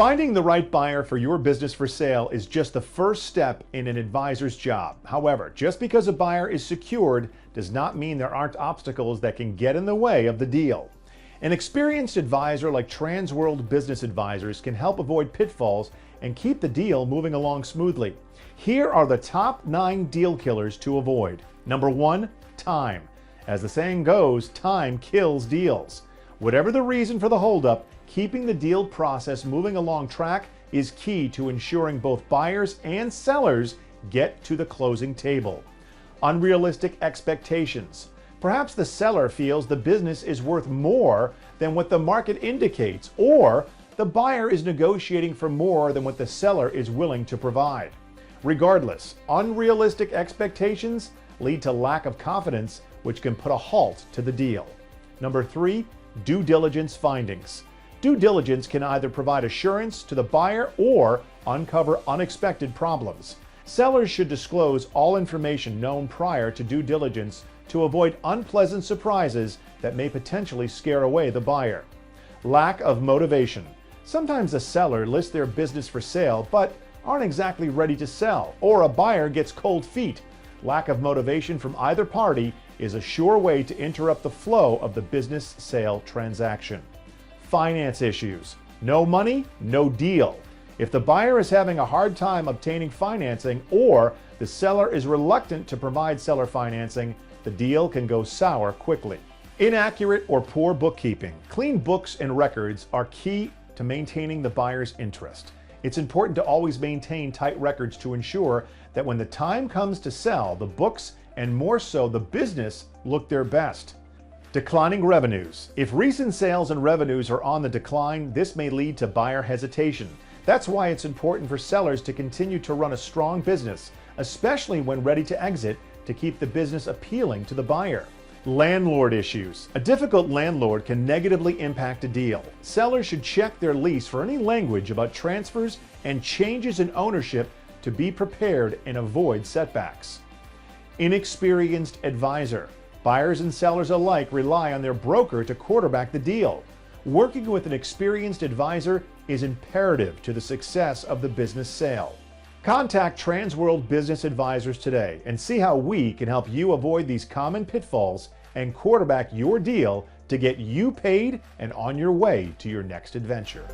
Finding the right buyer for your business for sale is just the first step in an advisor's job. However, just because a buyer is secured does not mean there aren't obstacles that can get in the way of the deal. An experienced advisor like Transworld Business Advisors can help avoid pitfalls and keep the deal moving along smoothly. Here are the top 9 deal killers to avoid. Number 1, time. As the saying goes, time kills deals. Whatever the reason for the holdup, keeping the deal process moving along track is key to ensuring both buyers and sellers get to the closing table. Unrealistic expectations. Perhaps the seller feels the business is worth more than what the market indicates, or the buyer is negotiating for more than what the seller is willing to provide. Regardless, unrealistic expectations lead to lack of confidence, which can put a halt to the deal. Number 3, due diligence findings. Due diligence can either provide assurance to the buyer or uncover unexpected problems. Sellers should disclose all information known prior to due diligence to avoid unpleasant surprises that may potentially scare away the buyer. Lack of motivation. Sometimes a seller lists their business for sale but aren't exactly ready to sell, or a buyer gets cold feet. Lack of motivation from either party is a sure way to interrupt the flow of the business sale transaction. Finance issues. No money, no deal. If the buyer is having a hard time obtaining financing or the seller is reluctant to provide seller financing, the deal can go sour quickly. Inaccurate or poor bookkeeping. Clean books and records are key to maintaining the buyer's interest. It's important to always maintain tight records to ensure that when the time comes to sell, the books and more so the business look their best. Declining revenues. If recent sales and revenues are on the decline, this may lead to buyer hesitation. That's why it's important for sellers to continue to run a strong business, especially when ready to exit, to keep the business appealing to the buyer. Landlord issues. A difficult landlord can negatively impact a deal. Sellers should check their lease for any language about transfers and changes in ownership to be prepared and avoid setbacks. Inexperienced advisor. Buyers and sellers alike rely on their broker to quarterback the deal. Working with an experienced advisor is imperative to the success of the business sale. Contact Transworld Business Advisors today and see how we can help you avoid these common pitfalls and quarterback your deal to get you paid and on your way to your next adventure.